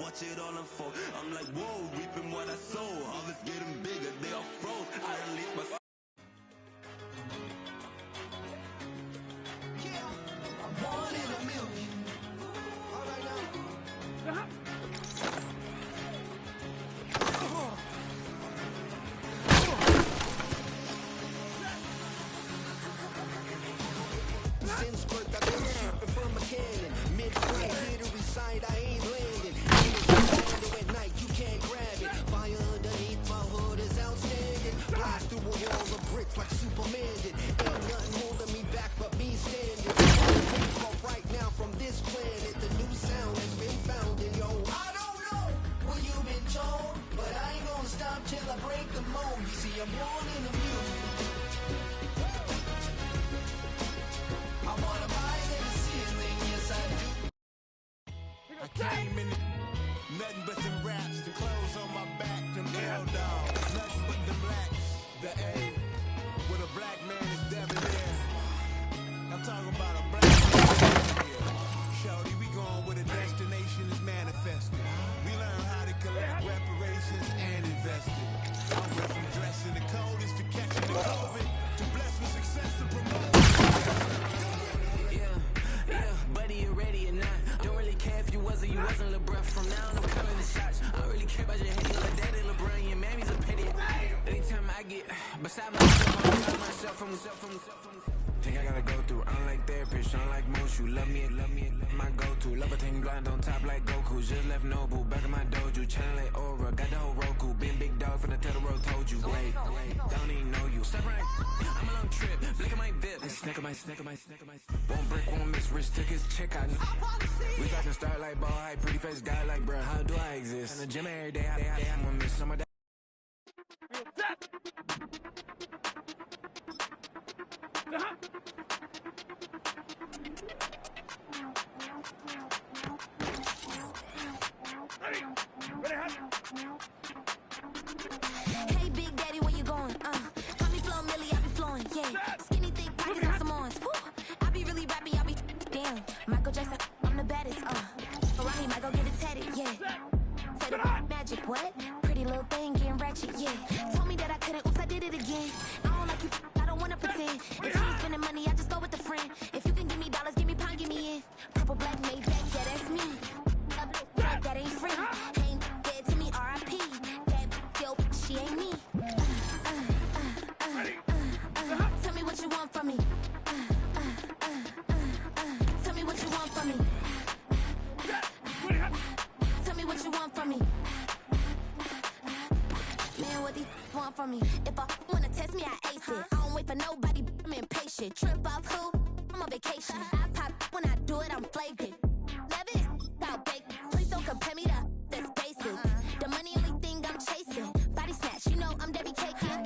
watch it all unfold. I'm like, whoa, reaping what I sow. Harvest getting bigger, they all froze. I unleash my one in a million. All right now. Since birth, I've been shooting from a cannon. Mid-flight, literally sight, I ain't landing. At night, you can't grab it. Fire underneath my hood is outstanding. Blast through a wall of bricks like Superman did. Ain't nothing holding me back but me standing. Take off right now from this planet. The new sound has been found in yo. I don't know what you've been told, but I ain't gonna stop till I break the mold. You see, I'm born in the music. I wanna rise in the ceiling, yes I do. I came in nothing but them raps, the clothes on my back, them L dogs, nothing but the blacks, the A, with a black man is debonair. I'm talking about a black man here. Shorty, we going where the destination is manifested. We learn how to collect reparations and invest it. I went from dressing the coldest to catching the COVID, to bless with success and promote. Yeah, buddy, you ready or not? Don't really care if you was or you wasn't, little bruh. From now on, I'm calling the shots. I don't really care about your head, your daddy, LeBron, your mammy's a pity. Anytime I get beside myself, I'm beside myself from Think I gotta go through. I don't like therapists, I don't like most. You love me, my go-to. Love a thing blind on top like Goku. Just left Noble, back in my dojo. Channel like Aura, got the whole Roku. Been big dog from the Tether Road, told you. Wait, don't even know you. Step right, I'm a long trip. Blick at my VIP. Snack of my. Won't break, won't miss. Rich took his check out. We talking starlight ball, high, pretty face guy like, bruh. How do I exist? In the gym every day, I'm gonna miss some of that. Hey, Big Daddy, where you going? Call me Flo Millie, I be flowing, yeah. Skinny, thick pockets on some arms. I be really rapping, y'all be damn. Michael Jackson, I'm the baddest, Raheem, I go get it tatted, yeah. Say the magic, what? Pretty little thing, getting ratchet, yeah. Told me that I couldn't, oops, I did it again. I don't like you, I don't wanna pretend. If you ain't spending money, I just go with a friend. If you can give me dollars, give me pound, give me in. Purple, black, made back, yeah, that's me. That ain't free. Ain't dead to me, R.I.P. That dope, she ain't me. Tell me what you want from me. Tell me what you want from me. Tell me what you want from me. Man, what do you want from me? If I wanna test me, I ace it. I don't wait for nobody, I'm impatient. Trip off who? I'm on vacation. I pop when I do it, I'm flagrant. Never is out bacon. Please don't compare me to that's basic. The money only thing I'm chasing. Body snatch, you know I'm Debbie Cakin.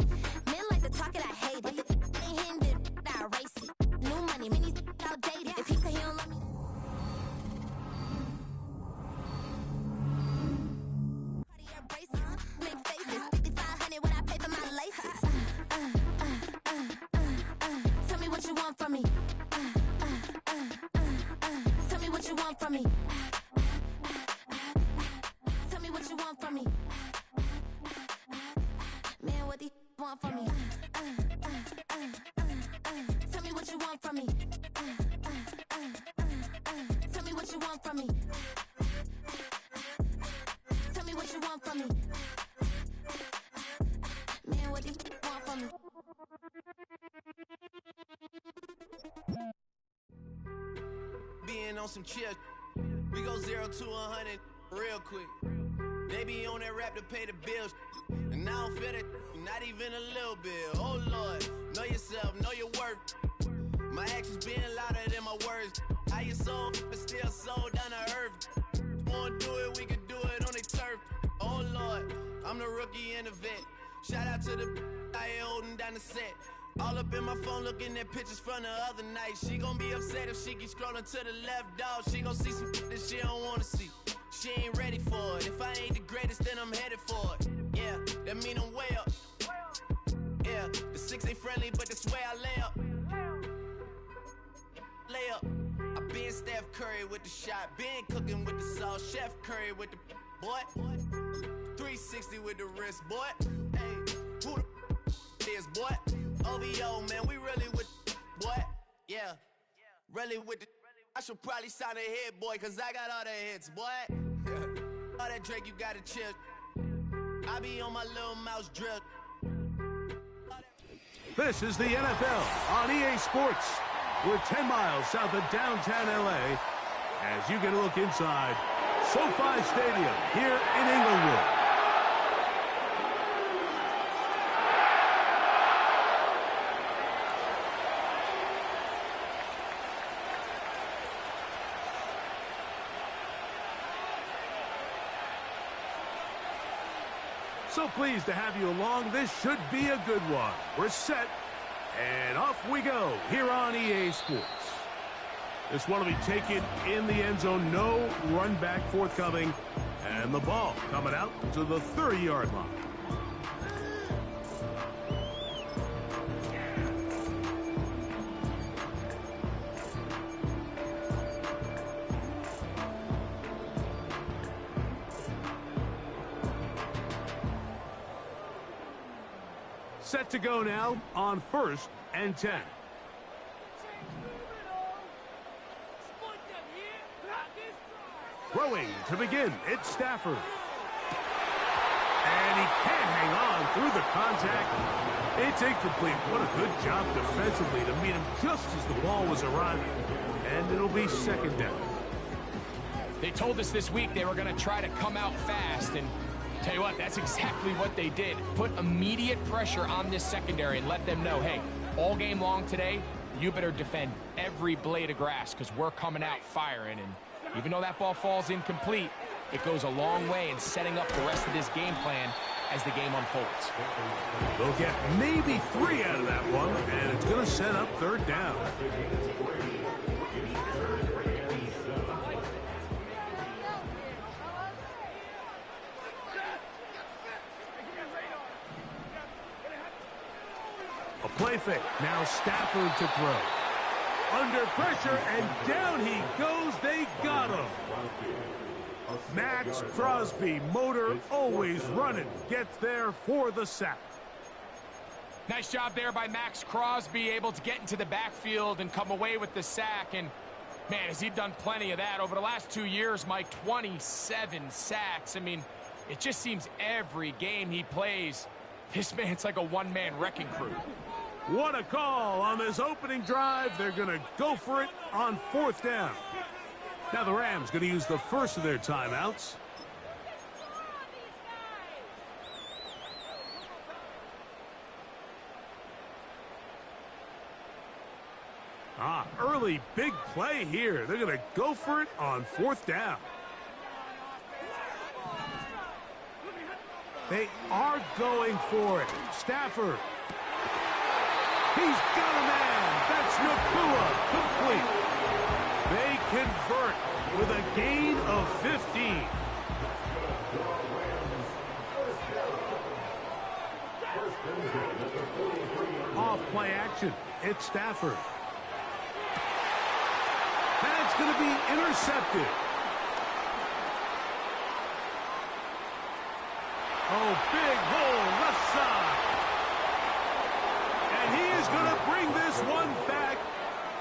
Men like to talk it, I hate it. Ain't hitting it, I erase it. New money, many outdated. If he say he don't love me. Cartier bracelets, make faces. 5,500 when I pay for my laces. Tell me what you want from me. Tell me what you want from me. Tell me what you want from me. Man, what do you want from me? Tell me what you want from me. Tell me what you want from me. Tell me what you want from me. Man, what do you want from me? Being on some chill, we go 0 to 100 real quick. They be on that rap to pay the bills, and I don't feel it, not even a little bit. Oh Lord, know yourself, know your worth. My actions being louder than my words. How you sold, but still sold down to earth. Wanna do it, we can do it on the turf. Oh Lord, I'm the rookie and the vet. Shout out to the I ain't holding down the set. All up in my phone looking at pictures from the other night. She gon' be upset if she keeps scrolling to the left, dog. She gon' see some that she don't wanna see. She ain't ready for it. If I ain't the greatest, then I'm headed for it. Yeah, that mean I'm way up. Yeah, the 6 ain't friendly, but that's where I lay up. Lay up. I been Steph Curry with the shot, been cooking with the sauce. dog. Chef Curry with the boy. 360 with the wrist, boy. Hey, who the is, boy? OVO, man, we really with the boy. Yeah, really with the. I should probably sign a hit, boy, cause I got all the hits, boy. All that Drake, you gotta chill. I be on my little mouse drip. This is the NFL on EA Sports. We're 10 miles south of downtown LA as you get a look inside SoFi Stadium here in Inglewood. So pleased to have you along. This should be a good one. We're set, and off we go here on EA Sports. This one will be taken in the end zone. No run back forthcoming, and the ball coming out to the 30-yard line. Set to go now on 1st and 10. Throwing to begin, it's Stafford. And he can't hang on through the contact. It's incomplete. What a good job defensively to meet him just as the ball was arriving. And it'll be 2nd down. They told us this week they were going to try to come out fast, and tell you what, that's exactly what they did. Put immediate pressure on this secondary and let them know, hey, all game long today, you better defend every blade of grass because we're coming out firing. And even though that ball falls incomplete, it goes a long way in setting up the rest of this game plan as the game unfolds. They'll get maybe 3 out of that one, and it's going to set up 3rd down. A play fake. Now Stafford to throw. Under pressure, and down he goes. They got him. Max Crosby, motor always running, gets there for the sack. Nice job there by Max Crosby, able to get into the backfield and come away with the sack. And, man, has he done plenty of that. Over the last 2 years, Mike, 27 sacks. I mean, it just seems every game he plays, this man's like a one-man wrecking crew. What a call on this opening drive. They're going to go for it on 4th down. Now the Rams going to use the first of their timeouts. Early big play here. They're going to go for it on 4th down. They are going for it. Stafford. He's got a man. That's Nakua. Complete. They convert with a gain of 15. Off play action. It's Stafford. That's going to be intercepted. Oh, big hole left side. And he is going to bring this one back.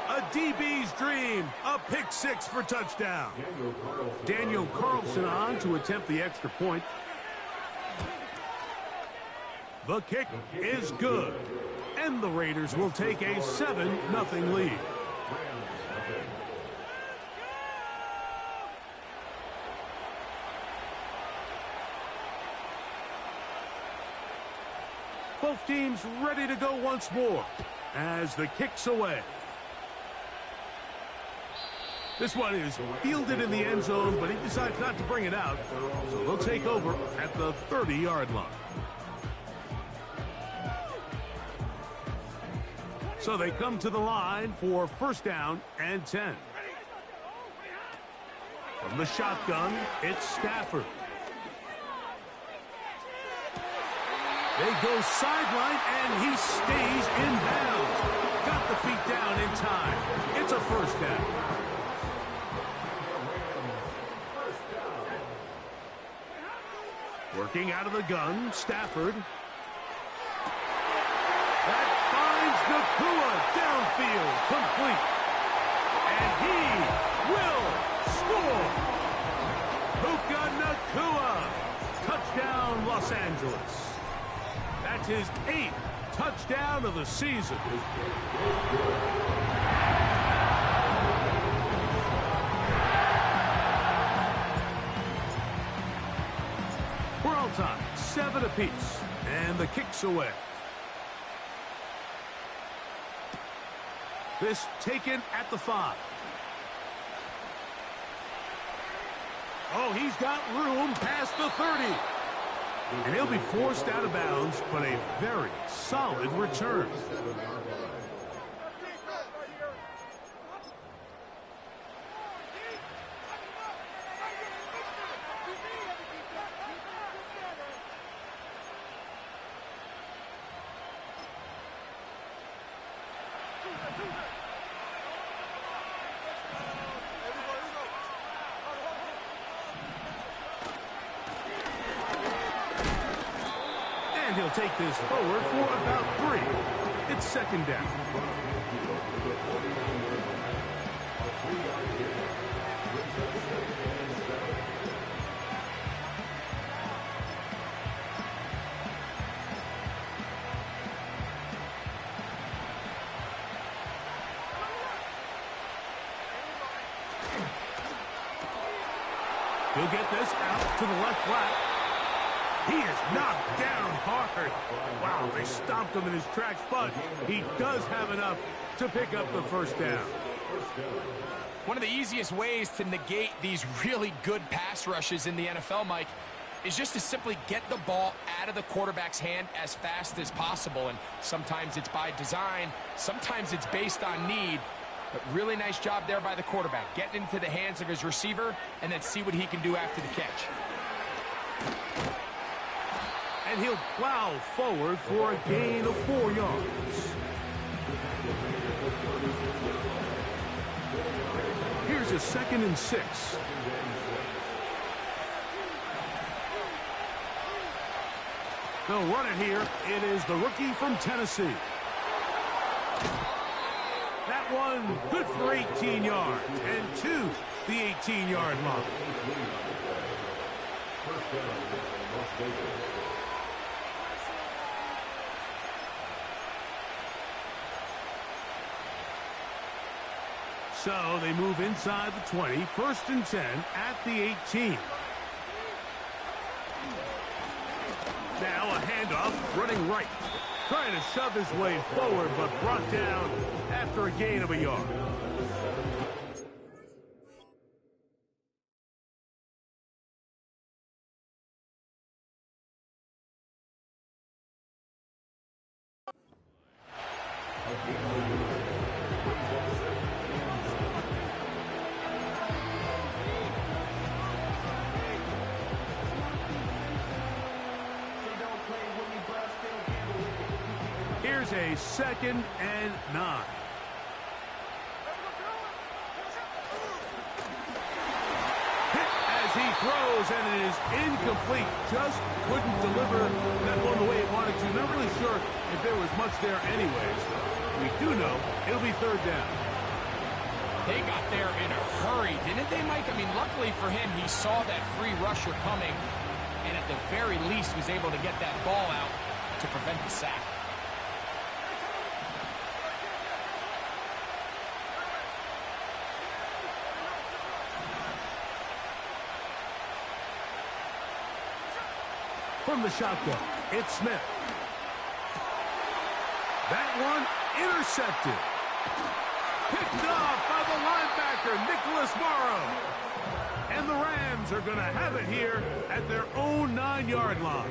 A DB's dream. A pick 6 for touchdown. Daniel Carlson on to attempt the extra point. The kick is good. And the Raiders will take a 7-0 lead. Both teams ready to go once more as the kick's away. This one is fielded in the end zone, but he decides not to bring it out. So they'll take over at the 30-yard line. So they come to the line for 1st down and 10. From the shotgun, it's Stafford. They go sideline, and he stays in bounds. Got the feet down in time. It's a 1st down. Working out of the gun, Stafford. That finds Nakua downfield, complete. And he will score. Puka Nakua. Touchdown, Los Angeles. That's his 8th touchdown of the season. We're all tied, 7 apiece, and the kick's away. This taken at the 5. Oh, he's got room past the 30. And he'll be forced out of bounds, but a very solid return. And he'll take this forward for about 3. It's second down. He'll get this out to the left flat. He is knocked down hard. Wow, they stomped him in his tracks, but he does have enough to pick up the first down. One of the easiest ways to negate these really good pass rushes in the NFL, Mike, is just to simply get the ball out of the quarterback's hand as fast as possible. And sometimes it's by design, sometimes it's based on need. But really nice job there by the quarterback, getting into the hands of his receiver and then see what he can do after the catch. And he'll plow forward for a gain of 4 yards. Here's a 2nd and 6. They'll run it here. It is the rookie from Tennessee. That one good for 18 yards and to the 18-yard line. So they move inside the 20, 1st and 10 at the 18. Now a handoff, running right. Trying to shove his way forward, but brought down after a gain of a yard. Here's a 2nd and 9. Hit as he throws, and it is incomplete. Just couldn't deliver that one the way he wanted to. Not really sure if there was much there anyways. We do know it'll be 3rd down. They got there in a hurry, didn't they, Mike? I mean, luckily for him, he saw that free rusher coming, and at the very least was able to get that ball out to prevent the sack. From the shotgun, it's Smith. That one intercepted. Picked off by the linebacker, Nicholas Morrow. And the Rams are going to have it here at their own 9-yard line.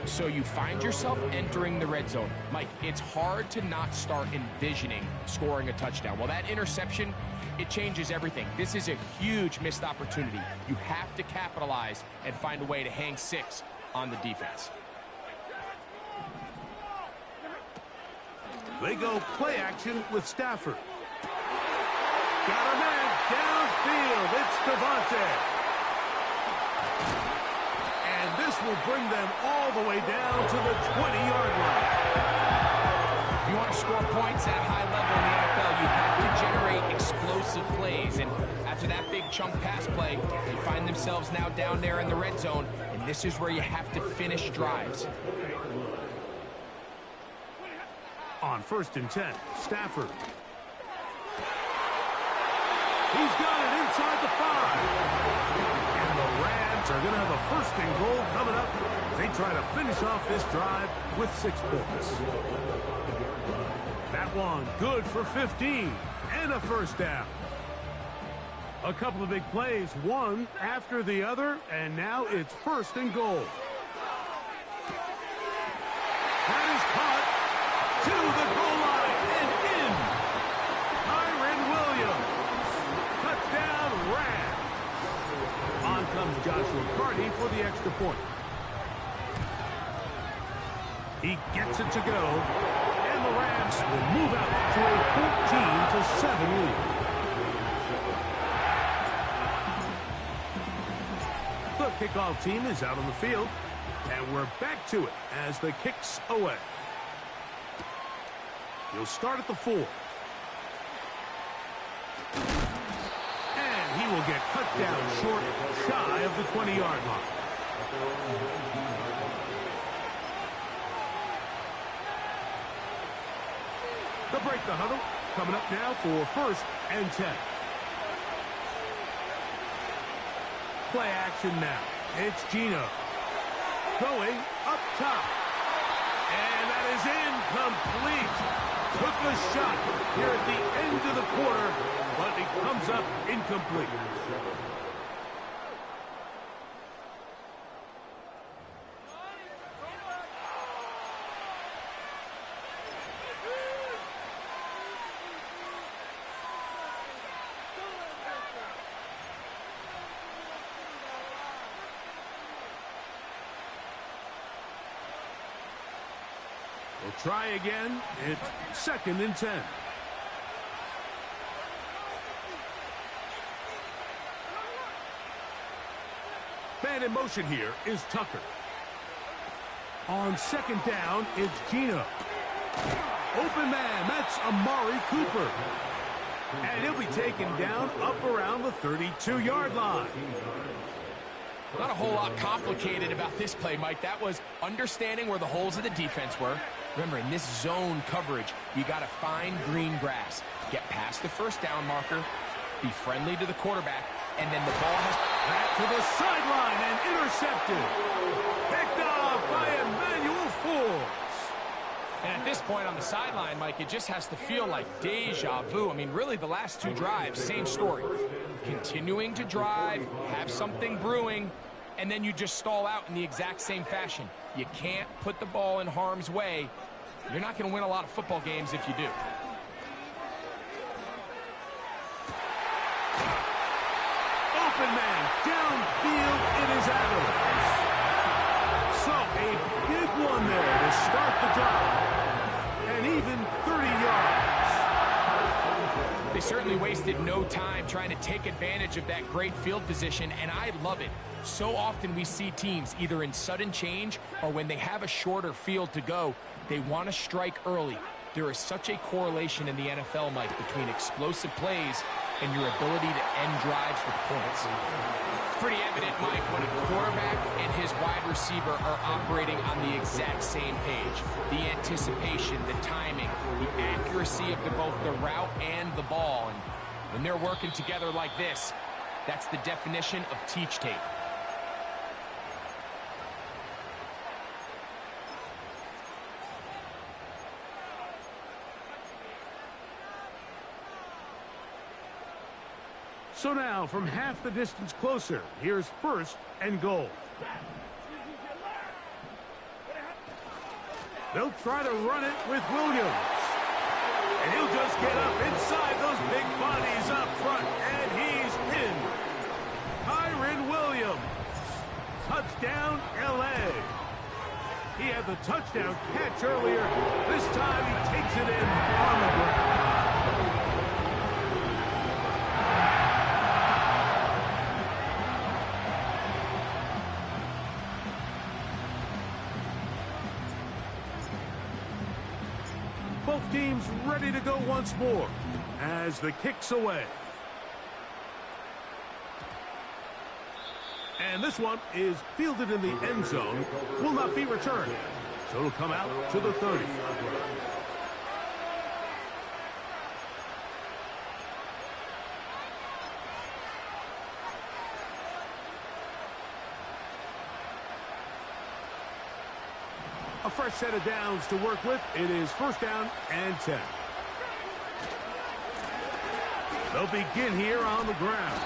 So you find yourself entering the red zone. Mike, it's hard to not start envisioning scoring a touchdown. Well, that interception, it changes everything. This is a huge missed opportunity. You have to capitalize and find a way to hang 6 on the defense. They go play action with Stafford. Got a man downfield. It's Devontae. will bring them all the way down to the 20-yard line. If you want to score points at a high level in the NFL, you have to generate explosive plays. And after that big chunk pass play, they find themselves now down there in the red zone, and this is where you have to finish drives. On 1st and 10, Stafford. He's got it inside the 5. And the Rams are going to have a 1st and goal coming up. They try to finish off this drive with 6 points. That one good for 15 and a 1st down. A couple of big plays, one after the other, and now it's 1st and goal. That is caught to the goal line and in. Kyren Williams. Touchdown, Rams. On comes Joshua Carty for the extra point. He gets it to go, and the Rams will move out to a 14-7 lead. The kickoff team is out on the field, and we're back to it as the kick's away. He'll start at the 4. And he will get cut down short, shy of the 20-yard line. They'll break the huddle. Coming up now for 1st and 10. Play action now. It's Gino. Going up top. And that is incomplete. Took a shot here at the end of the quarter, but it comes up incomplete. We'll try again. It's 2nd and 10. Man in motion here is Tucker. On 2nd down, it's Gino. Open man, that's Amari Cooper. And he'll be taken down up around the 32-yard line. Not a whole lot complicated about this play, Mike. That was understanding where the holes of the defense were. Remember, in this zone coverage, you got to find green grass. Get past the 1st down marker, be friendly to the quarterback, and then the ball has... Back to the sideline and intercepted. Picked off by Emmanuel Forbes. And at this point on the sideline, Mike, it just has to feel like deja vu. I mean, really, the last 2 drives, same story. Continuing to drive, have something brewing, and then you just stall out in the exact same fashion. You can't put the ball in harm's way. You're not going to win a lot of football games if you do. Open man, downfield, it is Adams. So a big one there to start the drive. And even 30 yards. They certainly wasted no time trying to take advantage of that great field position, and I love it. So often we see teams either in sudden change or when they have a shorter field to go, they want to strike early. There is such a correlation in the NFL, Mike, between explosive plays and your ability to end drives with points. It's pretty evident, Mike, when a quarterback and his wide receiver are operating on the exact same page. The anticipation, the timing, the accuracy of both the route and the ball. And when they're working together like this, that's the definition of teach tape. So now, from half the distance closer, here's 1st and goal. They'll try to run it with Williams. And he'll just get up inside those big bodies up front, and he's in. Kyren Williams. Touchdown, L.A. He had the touchdown catch earlier. This time he takes it in on the ground. Both teams ready to go once more as the kick's away. And this one is fielded in the end zone, will not be returned. So it'll come out to the 30. A fresh set of downs to work with. It is first down and 10. They'll begin here on the ground.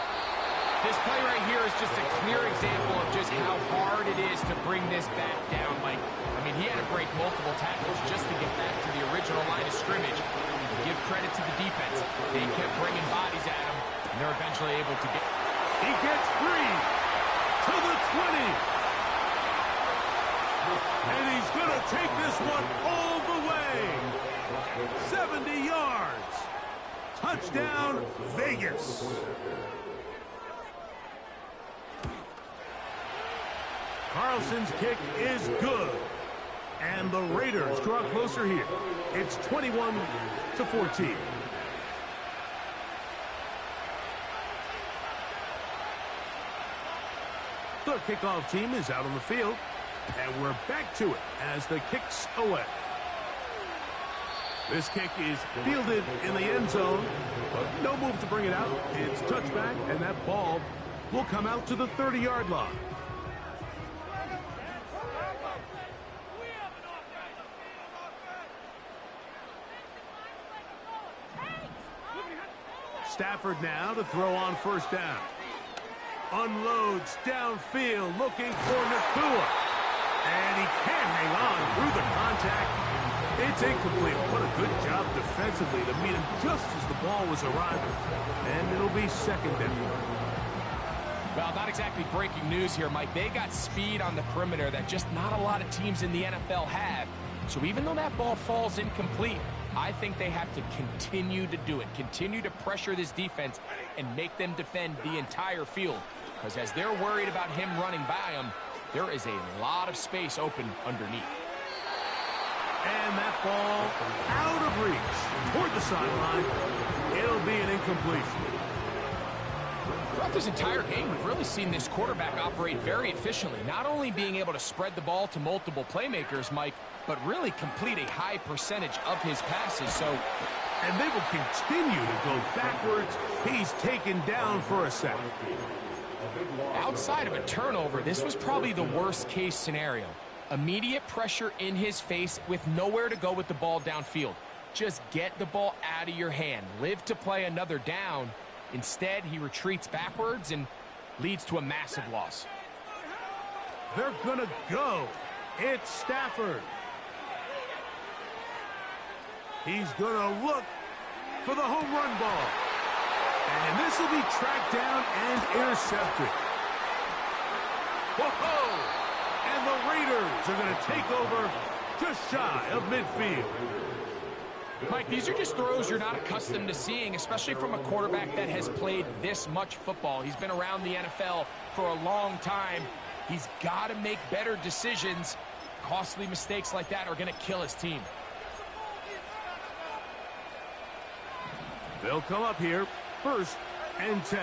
This play right here is just a clear example of just how hard it is to bring this back down, Mike. I mean, he had to break multiple tackles just to get back to the original line of scrimmage. Give credit to the defense. They kept bringing bodies at him, and they're eventually able to get... He gets free to the 20. And he's going to take this one all the way. 70 yards. Touchdown, Vegas. Carlson's kick is good. And the Raiders draw closer here. It's 21-14. The kickoff team is out on the field. And we're back to it as the kick's away. This kick is fielded in the end zone, but no move to bring it out. It's touchback, and that ball will come out to the 30-yard line. Stafford now to throw on first down. Unloads downfield, looking for Nakua. And he can't hang on through the contact. It's incomplete. What a good job defensively to meet him just as the ball was arriving. And it'll be second down. Well, not exactly breaking news here, Mike. They got speed on the perimeter that just not a lot of teams in the NFL have. So even though that ball falls incomplete, I think they have to continue to do it. Continue to pressure this defense and make them defend the entire field. Because as they're worried about him running by them, there is a lot of space open underneath. And that ball out of reach toward the sideline. It'll be an incompletion. Throughout this entire game, we've really seen this quarterback operate very efficiently. Not only being able to spread the ball to multiple playmakers, Mike, but really complete a high percentage of his passes. And they will continue to go backwards. He's taken down for a sack. Outside of a turnover, this was probably the worst case scenario. Immediate pressure in his face with nowhere to go with the ball downfield. Just get the ball out of your hand. Live to play another down. Instead, he retreats backwards and leads to a massive loss. They're gonna go. It's Stafford. He's gonna look for the home run ball. And this will be tracked down and intercepted. Whoa! And the Raiders are going to take over just shy of midfield. Mike, these are just throws you're not accustomed to seeing, especially from a quarterback that has played this much football. He's been around the NFL for a long time. He's got to make better decisions. Costly mistakes like that are going to kill his team. They'll come up here. First and 10.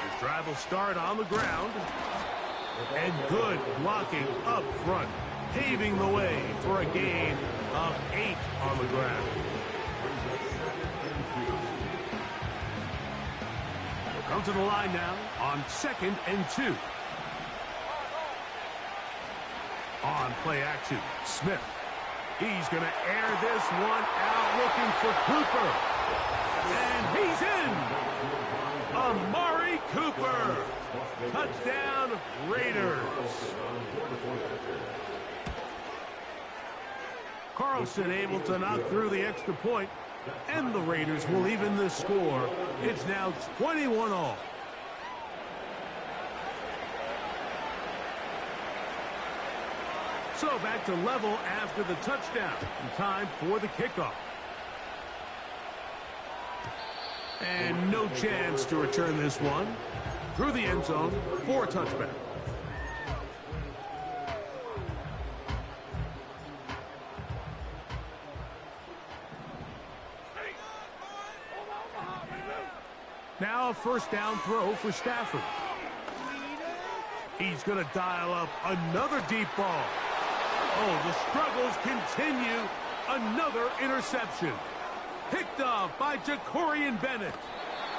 This drive will start on the ground. And good blocking up front, paving the way for a gain of 8 on the ground. Come to the line now on 2nd and 2. On play action, Smith. He's going to air this one out looking for Cooper. And he's in. Amari Cooper. Touchdown, Raiders. Carlson able to knock through the extra point. And the Raiders will even the score. It's now 21-all. So back to level after the touchdown. And time for the kickoff. And no chance to return this one. Through the end zone for a touchback. Now a first down throw for Stafford. He's going to dial up another deep ball. Oh, the struggles continue. Another interception. Picked off by Jacorian Bennett.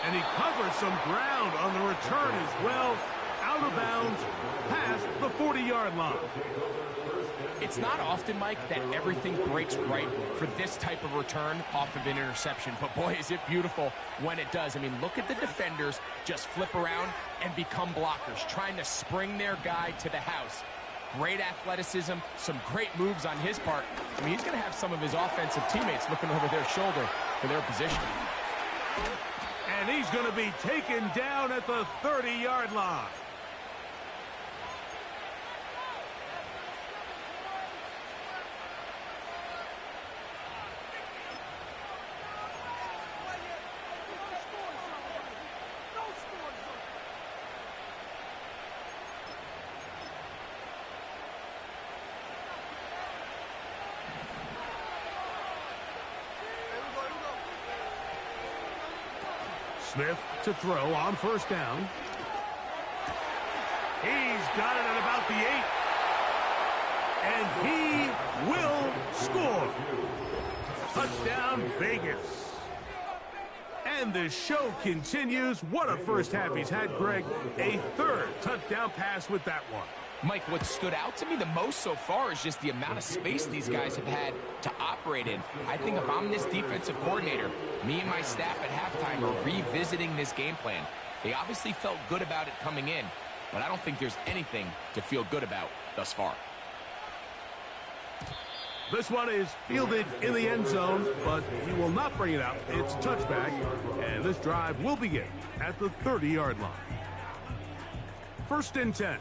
And he covers some ground on the return as well. Out of bounds, past the 40-yard line. It's not often, Mike, that everything breaks right for this type of return off of an interception. But, boy, is it beautiful when it does. I mean, look at the defenders just flip around and become blockers, trying to spring their guy to the house. Great athleticism, some great moves on his part. I mean, he's going to have some of his offensive teammates looking over their shoulder for their position. And he's going to be taken down at the 30-yard line. Smith to throw on first down. He's got it at about the 8. And he will score. Touchdown, Vegas. And the show continues. What a first half he's had, Greg. A third touchdown pass with that one. Mike, what stood out to me the most so far is just the amount of space these guys have had to operate in. I think if I'm this defensive coordinator, me and my staff at halftime are revisiting this game plan. They obviously felt good about it coming in, but I don't think there's anything to feel good about thus far. This one is fielded in the end zone, but he will not bring it out. It's a touchback, and this drive will begin at the 30-yard line. First and 10.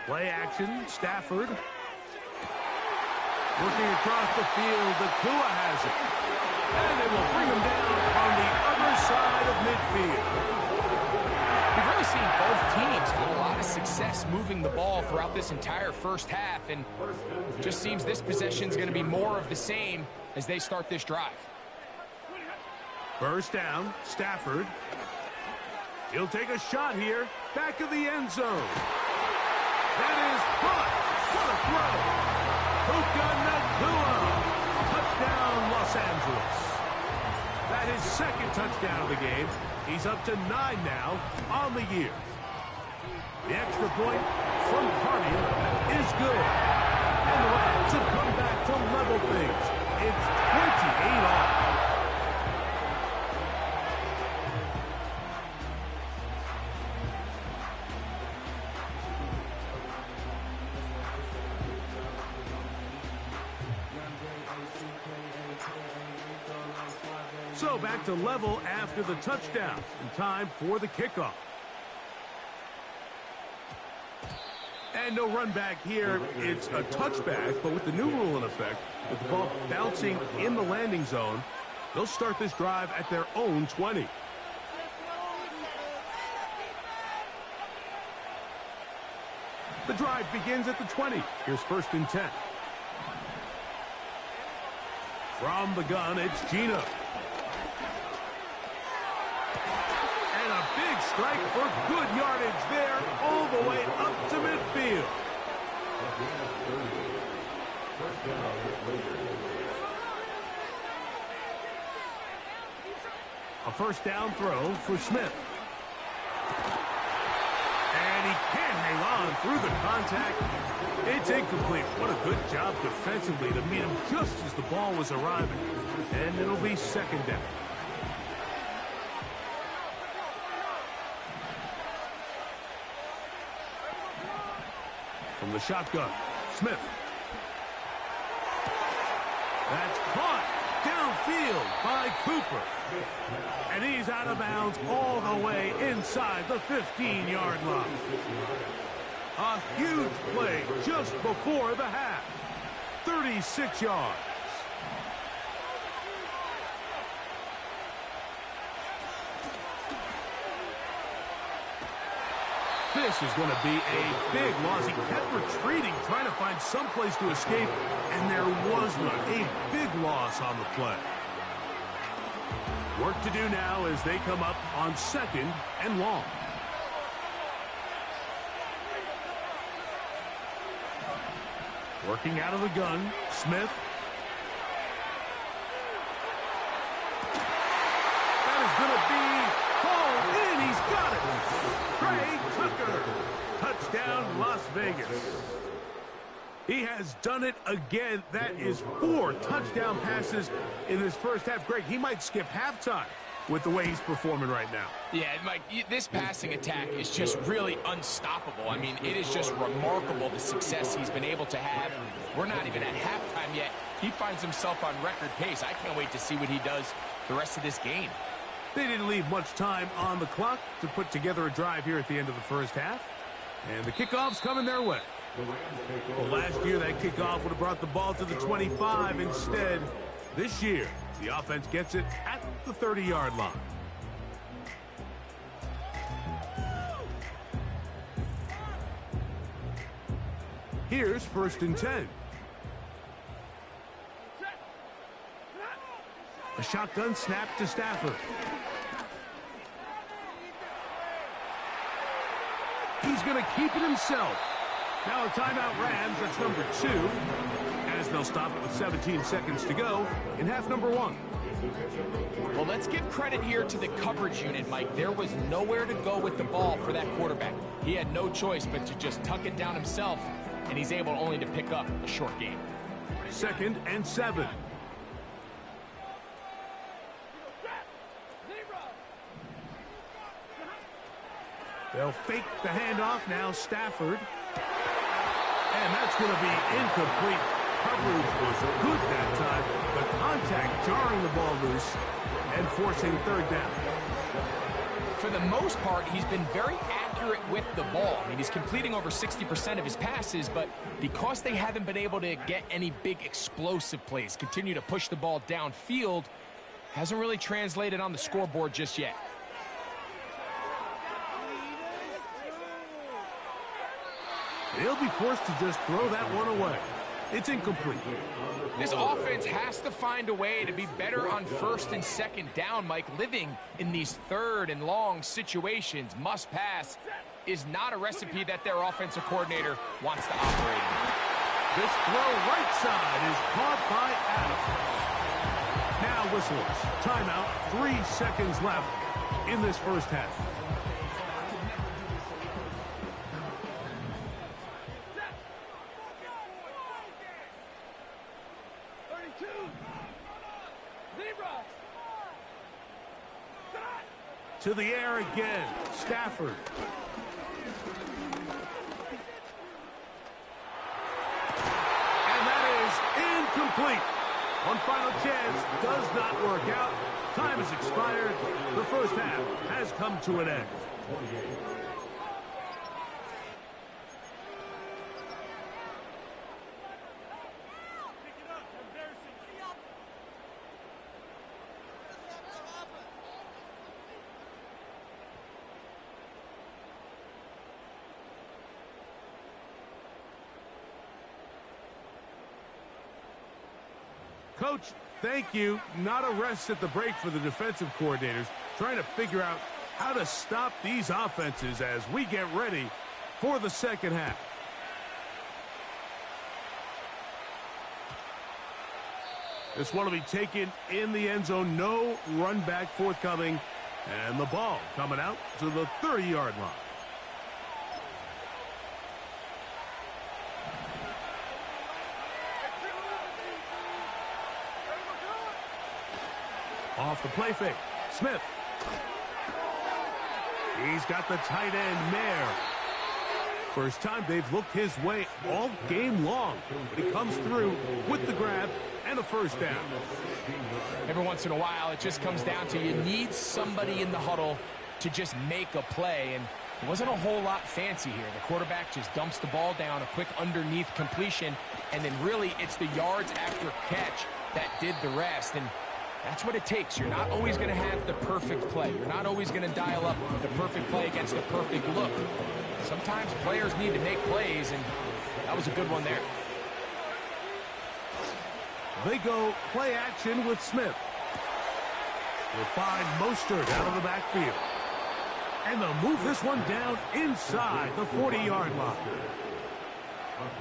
Play action, Stafford. Working across the field, the Tua has it. And they will bring him down on the other side of midfield. We've really seen both teams have a lot of success moving the ball throughout this entire first half, and just seems this possession's going to be more of the same as they start this drive. First down, Stafford. He'll take a shot here, back of the end zone. That is caught. What a throw. Puka Nacua. Touchdown, Los Angeles. That is second touchdown of the game. He's up to 9 now on the year. The extra point from Carney is good. And the Rams have come back to level things. It's 28 all. So back to level after the touchdown. And time for the kickoff. And no run back here. It's a touchback, but with the new rule in effect, with the ball bouncing in the landing zone, they'll start this drive at their own 20. The drive begins at the 20. Here's first and 10. From the gun, it's Gino. Big strike for good yardage there, all the way up to midfield. A first down throw for Smith. And he can't hang on through the contact. It's incomplete. What a good job defensively to meet him just as the ball was arriving. And it'll be second down. From the shotgun, Smith. That's caught field by Cooper. And he's out of bounds all the way inside the 15-yard line. A huge play just before the half. 36 yards. This is going to be a big loss. He kept retreating, trying to find some place to escape, and there was none. A big loss on the play. Work to do now as they come up on 2nd and long. Working out of the gun, Smith. That is going to be hauled in. He's got it. Trey Tucker. Touchdown, Las Vegas. He has done it again. That is 4 touchdown passes in this first half. Greg, he might skip halftime with the way he's performing right now. Yeah, Mike, this passing attack is just really unstoppable. I mean, it is just remarkable the success he's been able to have. We're not even at halftime yet. He finds himself on record pace. I can't wait to see what he does the rest of this game. They didn't leave much time on the clock to put together a drive here at the end of the first half. And the kickoff's coming their way. Well, last year that kickoff would have brought the ball to the 25. Instead, this year, the offense gets it at the 30-yard line. Here's 1st and 10. A shotgun snap to Stafford. He's going to keep it himself. Now a timeout Rams, that's number 2, as they'll stop it with 17 seconds to go in half number 1. Well, let's give credit here to the coverage unit, Mike. There was nowhere to go with the ball for that quarterback. He had no choice but to just tuck it down himself, and he's able only to pick up a short gain. 2nd and 7. They'll fake the handoff. Now Stafford. And that's going to be incomplete. Coverage was good that time, but contact jarring the ball loose and forcing 3rd down. For the most part, he's been very accurate with the ball. I mean, he's completing over 60% of his passes, but because they haven't been able to get any big explosive plays, continue to push the ball downfield, hasn't really translated on the scoreboard just yet. They'll be forced to just throw that one away. It's incomplete. This offense has to find a way to be better on 1st and 2nd down, Mike. Living in these 3rd and long situations, must pass, is not a recipe that their offensive coordinator wants to operate in. This throw right side is caught by Adams. Now whistles. Timeout. 3 seconds left in this first half. To the air again. Stafford. And that is incomplete. One final chance does not work out. Time has expired. The first half has come to an end. Coach, thank you. Not a rest at the break for the defensive coordinators, trying to figure out how to stop these offenses as we get ready for the second half. This one will be taken in the end zone. No run back forthcoming. And the ball coming out to the 30-yard line. Off the play fake. Smith. He's got the tight end, Mayer. First time they've looked his way all game long. But he comes through with the grab and a first down. Every once in a while, it just comes down to you need somebody in the huddle to just make a play, and it wasn't a whole lot fancy here. The quarterback just dumps the ball down, a quick underneath completion, and then really it's the yards after catch that did the rest, and that's what it takes. You're not always going to have the perfect play. You're not always going to dial up the perfect play against the perfect look. Sometimes players need to make plays, and that was a good one there. They go play action with Smith. We'll find Mostert out of the backfield. And they'll move this one down inside the 40-yard line.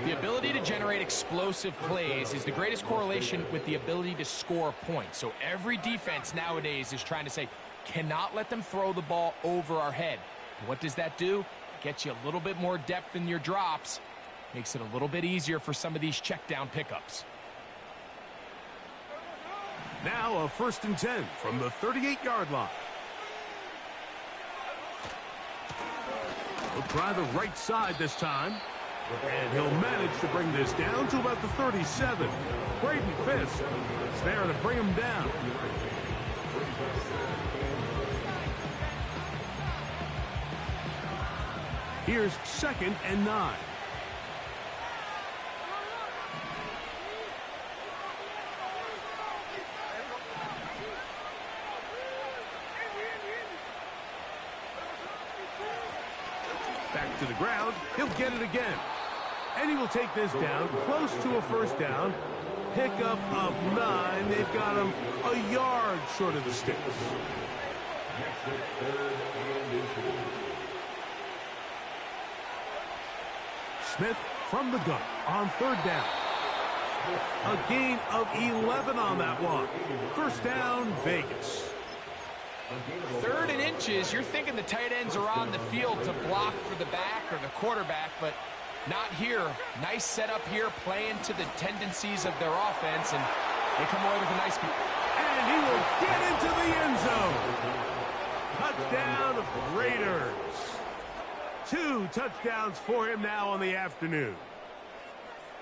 The ability to generate explosive plays is the greatest correlation with the ability to score points. So every defense nowadays is trying to say, cannot let them throw the ball over our head. What does that do? Gets you a little bit more depth in your drops. Makes it a little bit easier for some of these check down pickups. Now a 1st and 10 from the 38-yard line. He'll try the right side this time. And he'll manage to bring this down to about the 37. Braden Fisk is there to bring him down. Here's 2nd and 9. Back to the ground. He'll get it again. And he will take this down close to a first down. Pickup of 9. They've got him a yard short of the sticks. Smith from the gun on 3rd down. A gain of 11 on that one. First down, Vegas. 3rd and inches, you're thinking the tight ends are on the field to block for the back or the quarterback, but not here. Nice setup here, playing to the tendencies of their offense, and they come away with a nice... And he will get into the end zone. Touchdown, Raiders. 2 touchdowns for him now on the afternoon.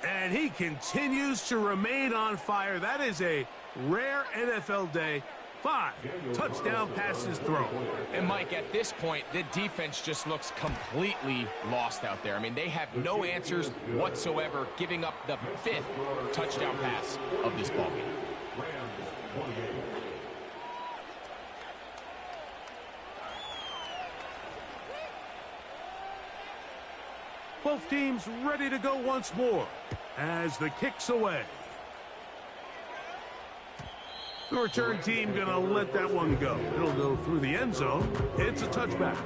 And he continues to remain on fire. That is a rare NFL day. 5 touchdown passes thrown. And, Mike, at this point, the defense just looks completely lost out there. I mean, they have no answers whatsoever, giving up the 5th touchdown pass of this ballgame. Both teams ready to go once more as the kick's away. The return team going to let that one go. It'll go through the end zone. It's a touchback.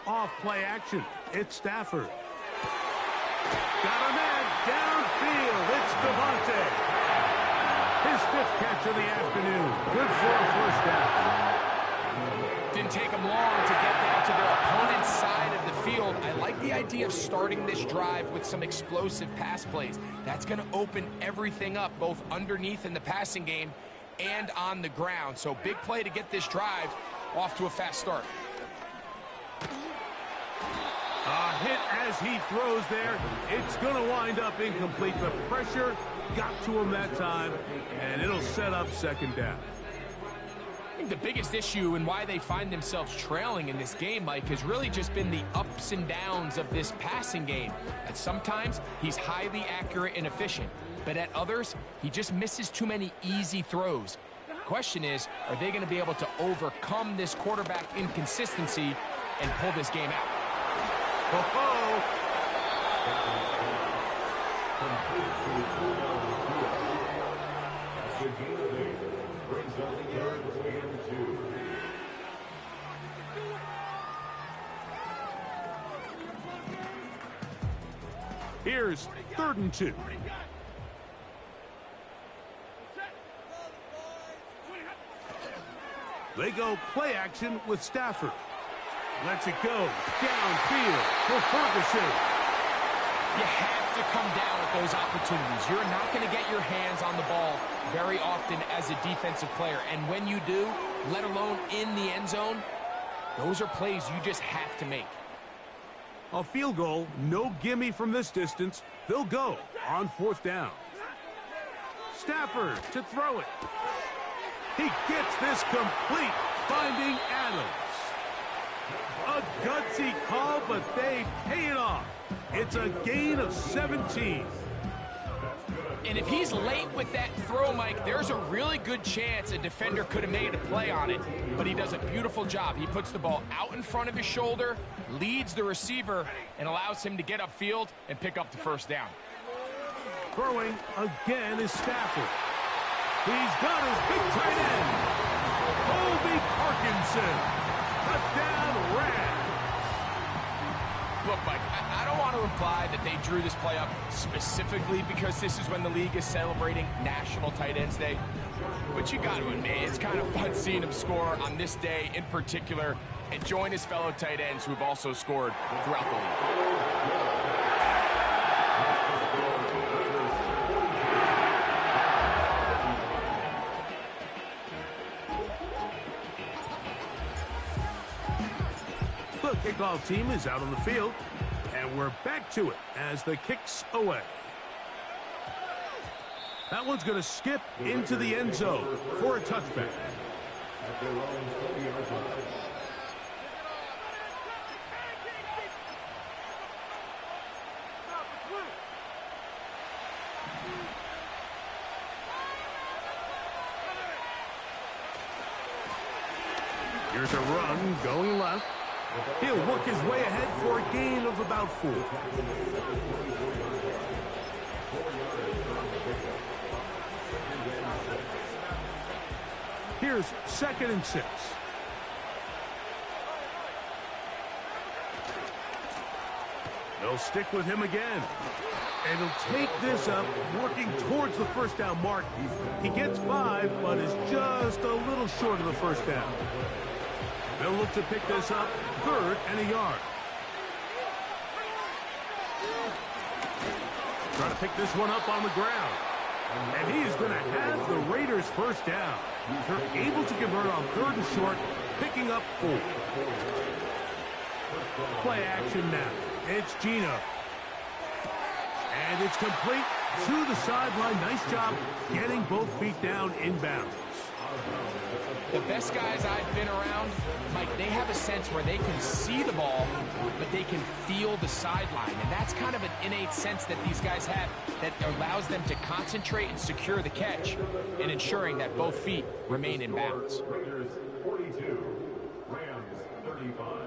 Off play action. It's Stafford. Got a man downfield. It's Devontae. His 5th catch of the afternoon. Good for a first down. Didn't take them long to get down to their opponent's side of the field. I like the idea of starting this drive with some explosive pass plays. That's going to open everything up, both underneath in the passing game and on the ground. So big play to get this drive off to a fast start. A hit as he throws there. It's going to wind up incomplete. The pressure got to him that time, and it'll set up 2nd down. I think the biggest issue and why they find themselves trailing in this game, Mike, has really just been the ups and downs of this passing game. At sometimes, he's highly accurate and efficient, but at others, he just misses too many easy throws. The question is, are they going to be able to overcome this quarterback inconsistency and pull this game out? Oh-ho! Here's 3rd and 2. They go play action with Stafford. Lets it go downfield for Ferguson. You have to come down at those opportunities. You're not going to get your hands on the ball very often as a defensive player. And when you do, let alone in the end zone, those are plays you just have to make. A field goal, no gimme from this distance. They'll go on 4th down. Stafford to throw it. He gets this complete, finding Adams. A gutsy call, but they pay it off. It's a gain of 17. And if he's late with that throw, Mike, there's a really good chance a defender could have made a play on it, but he does a beautiful job. He puts the ball out in front of his shoulder, leads the receiver, and allows him to get upfield and pick up the 1st down. Throwing again is Stafford. He's got his big tight end, Colby Parkinson. Touchdown, Rams. Look, Mike, I don't want to imply that they drew this play up specifically because this is when the league is celebrating National Tight Ends Day. But you got to admit, it's kind of fun seeing him score on this day in particular and join his fellow tight ends who have also scored throughout the league. The kickoff team is out on the field, and we're back to it as the kick's away. That one's going to skip into the end zone for a touchback. Here's a run going left. He'll work his way ahead for a gain of about 4. Here's 2nd and 6. They'll stick with him again. And he'll take this up, working towards the 1st down mark. He gets 5, but is just a little short of the 1st down. They'll look to pick this up, 3rd and a yard. Trying to pick this one up on the ground. And he is going to have the Raiders' 1st down. They're able to convert on 3rd and short, picking up 4. Play action now. It's Geno. And it's complete to the sideline. Nice job getting both feet down inbounds. The best guys I've been around, Mike, they have a sense where they can see the ball, but they can feel the sideline. And that's kind of an innate sense that these guys have that allows them to concentrate and secure the catch and ensuring that both feet remain in bounds. Raiders 42, Rams 35.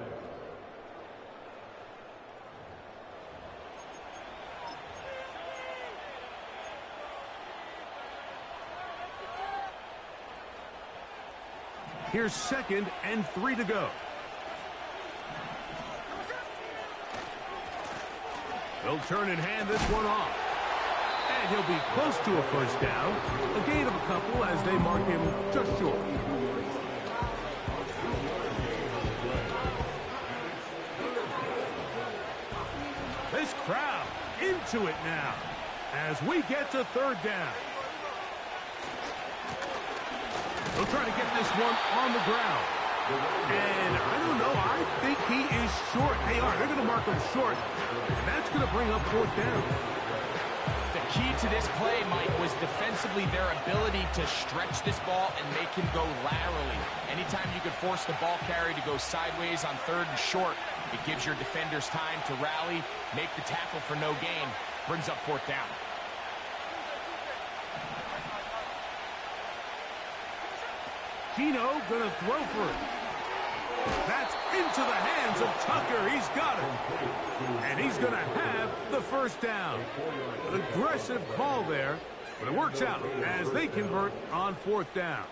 Here's 2nd and 3 to go. They'll turn and hand this one off. And he'll be close to a 1st down. A gain of a couple as they mark him just short. This crowd into it now as we get to 3rd down. They'll try to get this one on the ground. And I don't know, I think he is short. They are. They're going to mark him short. And that's going to bring up 4th down. The key to this play, Mike, was defensively their ability to stretch this ball and make him go laterally. Anytime you could force the ball carrier to go sideways on 3rd and short, it gives your defenders time to rally, make the tackle for no gain, brings up 4th down. Geno gonna throw for it. That's into the hands of Tucker. He's got it. And he's gonna have the 1st down. An aggressive call there, but it works out as they convert on 4th down.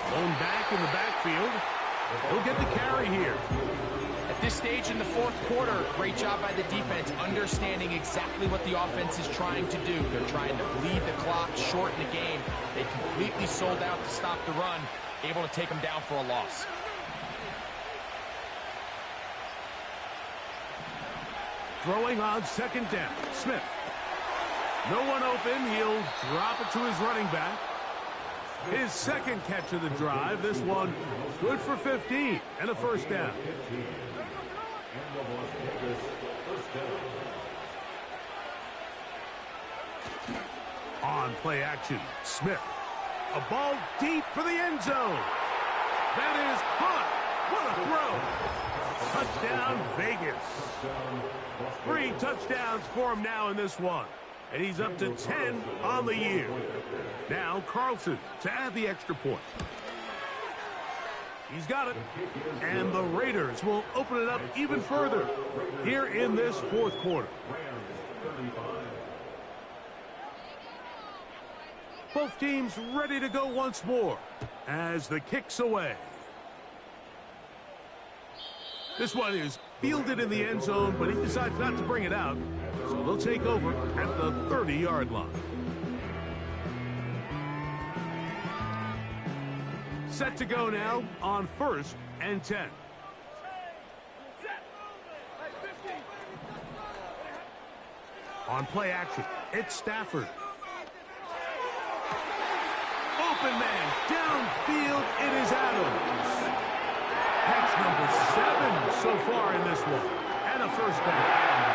Blown back in the backfield. He'll get the carry here. At this stage in the fourth quarter, great job by the defense, understanding exactly what the offense is trying to do. They're trying to bleed the clock, shorten the game. They completely sold out to stop the run, able to take them down for a loss. Throwing on second down, Smith. No one open, he'll drop it to his running back. His second catch of the drive, this one good for 15 and a first down. On play action, Smith. A ball deep for the end zone. That is caught. What a throw. Touchdown, Vegas. 3 touchdowns for him now in this one. And he's up to 10 on the year. Now Carlson to add the extra point. He's got it. And the Raiders will open it up even further here in this fourth quarter. Both teams ready to go once more as the kick's away. This one is fielded in the end zone, but he decides not to bring it out. So they'll take over at the 30-yard line. Set to go now on 1st and 10. On play action, it's Stafford. Open man, downfield, it is Adams. Catch number 7 so far in this one. And a first down.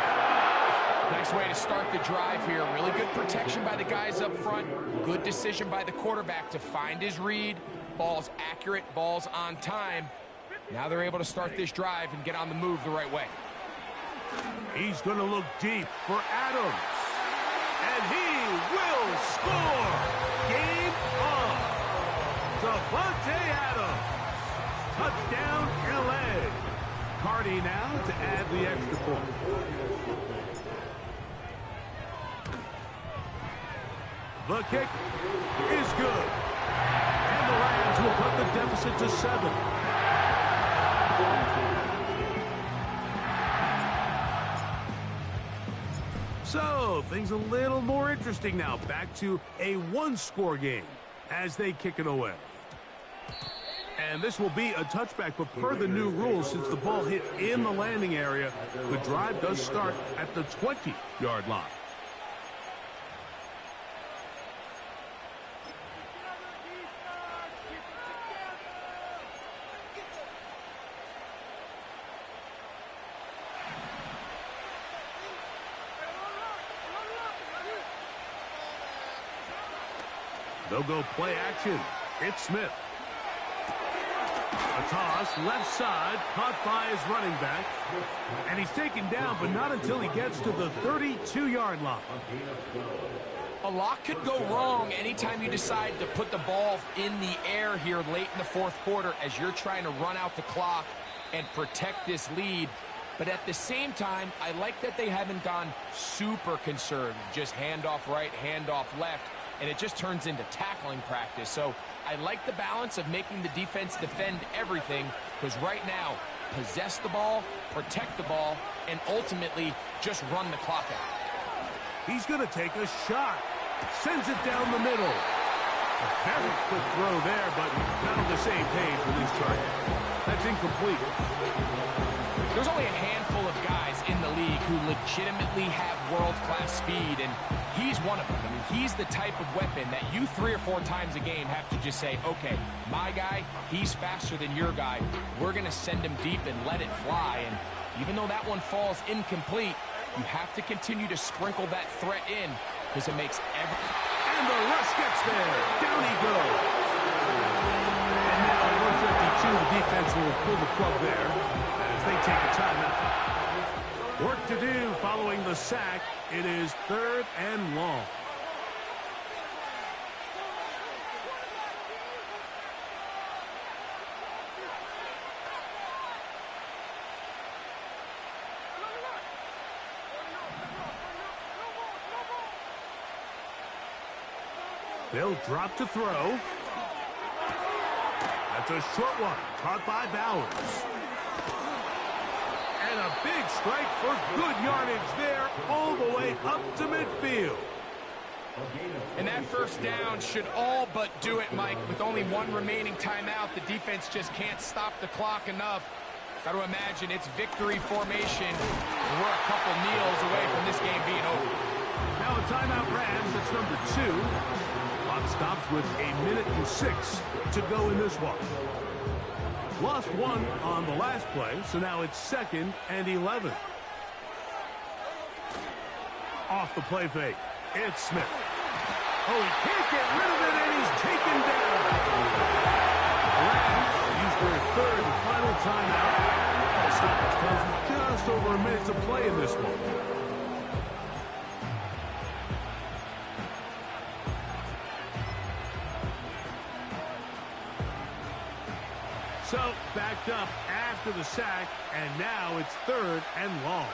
Nice way to start the drive here. Really good protection by the guys up front. Good decision by the quarterback to find his read. Ball's accurate, ball's on time. Now they're able to start this drive and get on the move the right way. He's going to look deep for Adams. And he will score. Game on. Devontae Adams. Touchdown, L.A. Cardi now to add the extra point. The kick is good. And the Rams will cut the deficit to 7. So, things a little more interesting now. Back to a one-score game as they kick it away. And this will be a touchback, but per the new rules, since the ball hit in the landing area, the drive does start at the 20-yard line. They'll go play action. It's Smith. A toss, left side, caught by his running back. And he's taken down, but not until he gets to the 32-yard line. A lot could go wrong anytime you decide to put the ball in the air here late in the fourth quarter as you're trying to run out the clock and protect this lead. But at the same time, I like that they haven't gone super conservative. Just handoff right, handoff left. And it just turns into tackling practice. So I like the balance of making the defense defend everything, because right now, possess the ball, protect the ball, and ultimately just run the clock out. He's going to take a shot. Sends it down the middle. A very quick throw there, but not on the same page with his target. That's incomplete. There's only a handful of guys in the league who legitimately have world-class speed, and he's one of them. I mean, he's the type of weapon that you 3 or 4 times a game have to just say, okay, my guy, he's faster than your guy. We're going to send him deep and let it fly. And even though that one falls incomplete, you have to continue to sprinkle that threat in, because it makes every... And the rush gets there. Down he goes. And now at 152, the defense will pull the plug there as they take a timeout. Work to do following the sack. It is 3rd and long. They'll drop to throw. That's a short one, caught by Bowers. And a big strike for good yardage there, all the way up to midfield. And that first down should all but do it, Mike. With only one remaining timeout, the defense just can't stop the clock enough. Got to imagine it's victory formation. We're a couple kneels away from this game being over. Now a timeout Rams, that's number 2. Clock stops with 1:06 to go in this one. Lost one on the last play, so now it's 2nd and 11. Off the play fake, it's Smith. Oh, he can't get rid of it, and he's taken down. Rams use their 3rd and final timeout. The stoppage comes with just over a minute to play in this one. So, backed up after the sack, and now it's 3rd and long.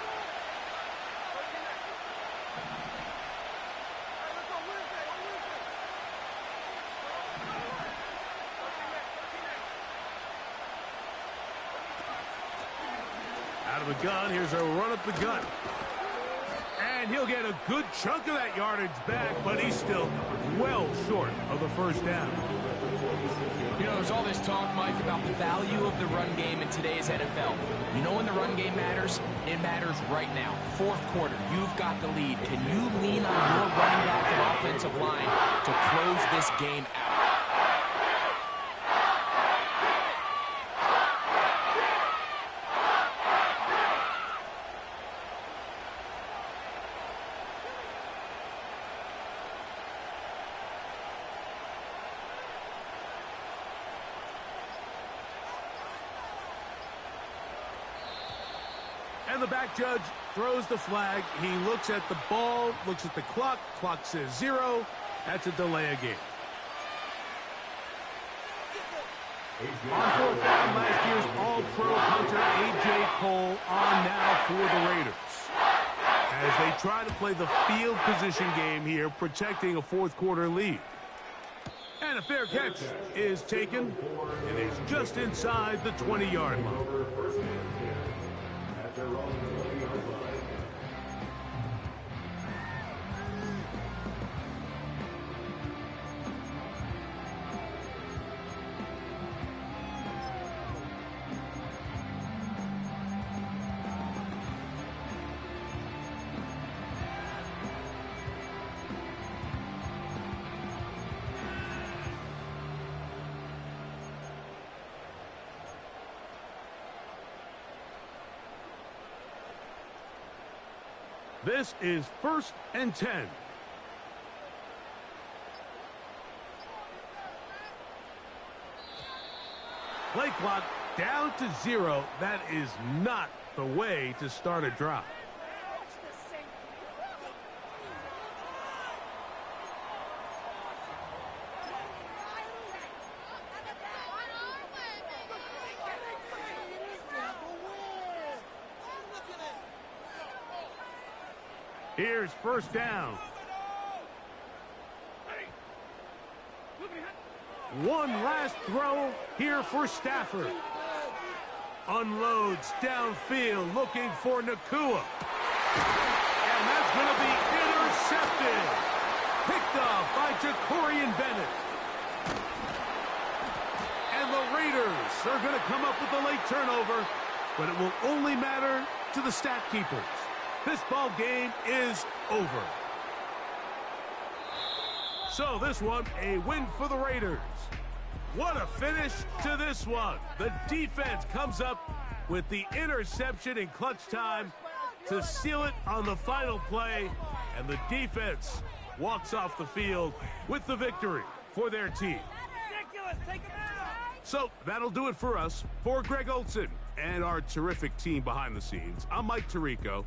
Out of the gun, here's a run up the gut. And he'll get a good chunk of that yardage back, but he's still well short of the first down. You know, there's all this talk, Mike, about the value of the run game in today's NFL. You know when the run game matters? It matters right now. 4th quarter, you've got the lead. Can you lean on your running back and offensive line to close this game out? And the back judge throws the flag. He looks at the ball, looks at the clock. Clock says 0. That's a delay of game. On 4th down, last year's All-Pro punter A.J. Cole on now for the Raiders. As they try to play the field position game here, protecting a 4th quarter lead. And a fair catch is taken. It is just inside the 20-yard line. This is 1st and 10. Play clock down to 0. That is not the way to start a drive. Here's 1st down. One last throw here for Stafford. Unloads downfield looking for Nakua. And that's going to be intercepted. Picked off by Jacorian Bennett. And the Raiders are going to come up with a late turnover, but it will only matter to the stat keepers. This ball game is over. So this one, a win for the Raiders. What a finish to this one. The defense comes up with the interception in clutch time to seal it on the final play. And the defense walks off the field with the victory for their team. So that'll do it for us. For Greg Olson and our terrific team behind the scenes, I'm Mike Tirico.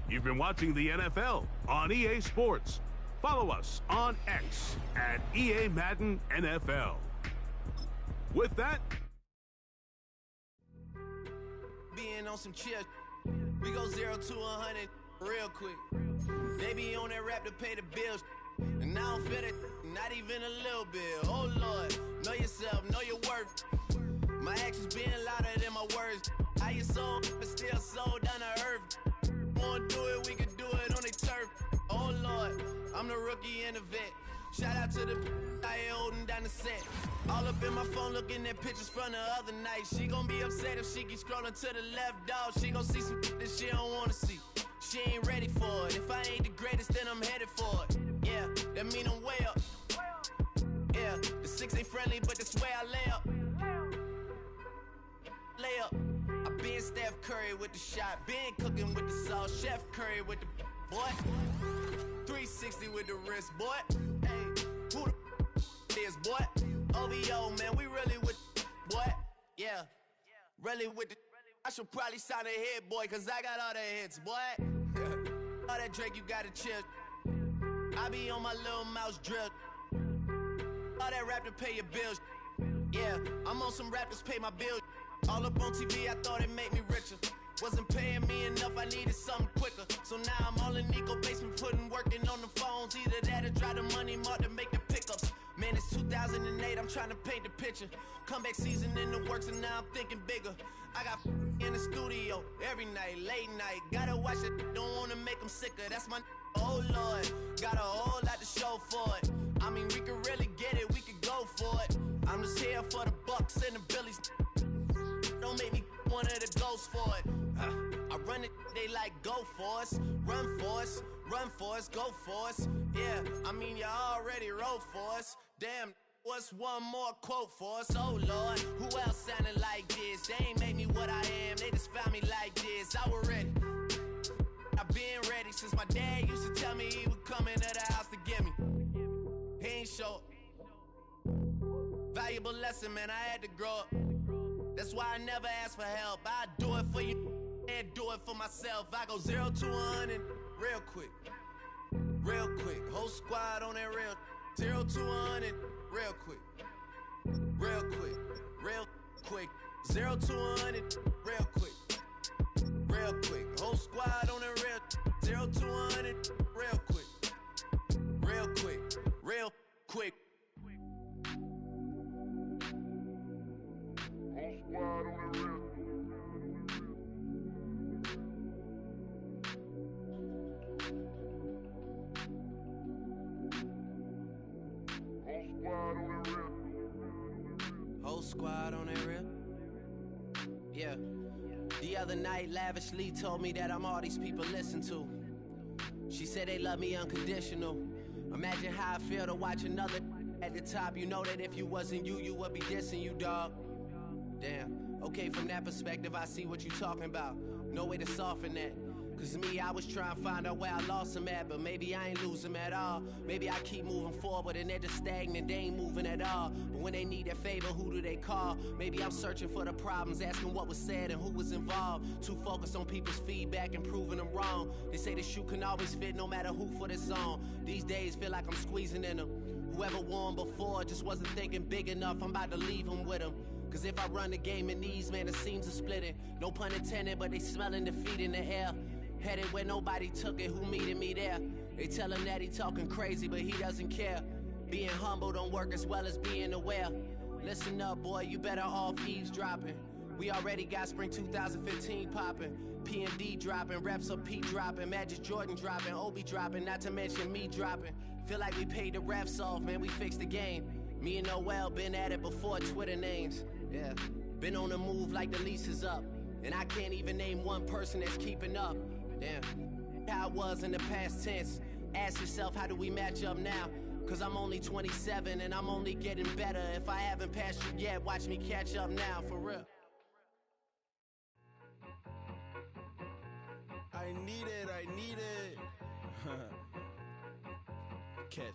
You've been watching the NFL on EA Sports. Follow us on X at EA Madden NFL. With that, Being on some chill, we go 0 to 100 real quick. They be on that rap to pay the bills, and I don't feel it, not even a little bit. Oh Lord, know yourself, know your worth. My actions being louder than my words. I you so, but still so down to earth. Wanna do it, we can do it on the turf. Oh Lord, I'm the rookie and the vet. Shout out to the I ain't holding down the set. All up in my phone looking at pictures from the other night. She gon' be upset if she keeps scrolling to the left, dog. She gon' see some that she don't wanna see. She ain't ready for it. If I ain't the greatest, then I'm headed for it. Yeah, that mean I'm way up. Yeah, the 6 ain't friendly, but that's where I lay up. Lay up. I been Steph Curry with the shot. Been cooking with the sauce. Chef Curry with the boy. 360 with the wrist, boy. Hey, who the is, boy? OVO, man, we really with the boy. Yeah, really with the. I should probably sign a hit, boy, cause I got all the hits, boy. All that Drake, you gotta chill. I be on my little mouse drip. All that rap to pay your bills. Yeah, I'm on some rappers pay my bills. All up on TV, I thought it made me richer. Wasn't paying me enough, I needed something quicker. So now I'm all in Nico basement, working on the phones. Either that or drive the money mark to make the pickups. Man, it's 2008, I'm trying to paint the picture. Comeback season in the works and now I'm thinking bigger. I got in the studio every night, late night. Gotta watch it, don't wanna make them sicker. That's my oh Lord, got a whole lot to show for it. I mean, we could really get it, we could go for it. I'm just here for the Bucks and the Billies. Don't make me one of the ghosts for it. I run it, they like go for us, run for us, run for us, go for us. Yeah, I mean you already wrote for us. Damn, what's one more quote for us? Oh Lord, who else sounded like this? They ain't made me what I am, they just found me like this. I was ready, I've been ready since my dad used to tell me he would come into the house to get me. He ain't show up. Valuable lesson, man, I had to grow up. That's why I never ask for help. I do it for you and do it for myself. I go 0 to 100 real quick. Real quick. Whole squad on that real. 0 to 100 real quick. Real quick. Real quick. 0 to 100 real quick. Real quick. Whole squad on that real. 0 to 100 real quick. Real quick. Real quick. Whole squad on that real. Yeah. The other night, Lavishly told me that I'm all these people listen to. She said they love me unconditional. Imagine how I feel to watch another at the top. You know that if you wasn't you, you would be dissing you, dog. Damn. Okay, from that perspective, I see what you talking about. No way to soften that. Cause me, I was trying to find out where I lost them at, but maybe I ain't lose them at all. Maybe I keep moving forward and they're just stagnant, they ain't moving at all. But when they need a favor, who do they call? Maybe I'm searching for the problems, asking what was said and who was involved. Too focused on people's feedback and proving them wrong. They say the shoe can always fit no matter who for this song. These days feel like I'm squeezing in them. Whoever won before just wasn't thinking big enough, I'm about to leave them with them. Cause if I run the game in these, man, the seams are splitting. No pun intended, but they smelling defeat in the air. Headed where nobody took it, who meeting me there? They tell him that he talking crazy, but he doesn't care. Being humble don't work as well as being aware. Listen up, boy, you better off eavesdropping. We already got spring 2015 popping. P&D dropping, reps up P dropping, Magic Jordan dropping, Obi dropping, not to mention me dropping. Feel like we paid the refs off, man, we fixed the game. Me and Noel been at it before Twitter names. Yeah, been on the move like the lease is up. And I can't even name one person that's keeping up. Damn, how it was in the past tense. Ask yourself, how do we match up now? Cause I'm only 27 and I'm only getting better. If I haven't passed you yet, watch me catch up now, for real. I need it. Cat.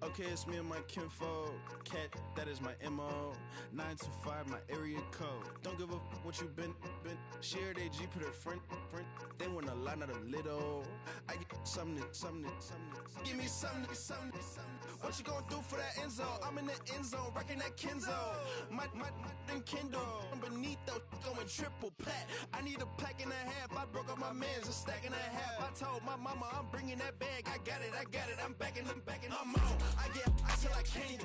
Okay, it's me and my kinfolk. Cat, that is my MO. 925, my area code. Don't give a what you been. Shared AG, put her friend. They want a lot, not a little. I get something. Give me something. What you gonna do for that end zone? I'm in the end zone, rocking that Kenzo. My Kindle. I'm beneath though, going triple plat. I need a pack and a half. I broke up my mans, a stack and a half. I told my mama I'm bringing that bag. I got it. I'm backing. I'm on. I get ice till I can't.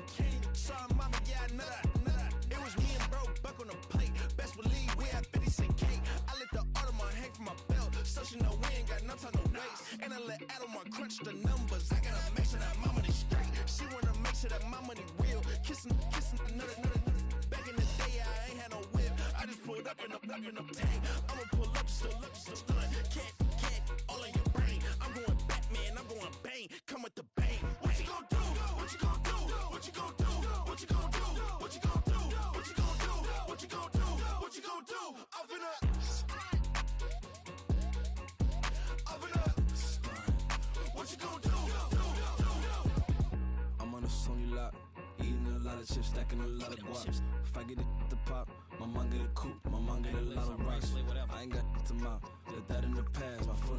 Sorry, mama, yeah, I know that. It It was me and bro, buck on the plate. Best believe we had 50 cent cake. I let the Audemars hang from my belt, so she know we ain't got no time to waste. And I let Audemars crunch the numbers. I gotta make sure that my money straight. She wanna make sure that my money real. Kissing another. Back in the day, I ain't had no whip. I just pulled up in the tank. I'ma pull up just to stun. Can't, all in your brain. I'm going Batman, I'm going bang. Come with the bang. What you gon' do? What you gon' do? What you gon' do? What you gon' do? What you gon' do? What you gon' do? What you gon' do? What you gon' do? I'm finna. What you gon' do? I'm on a Sony lot, eating a lot of chips, stacking a lot of guap. If I get it the pop, my mom get a coupe, my mom get a lot of rocks. I ain't got to mouth, let that in the past. My foot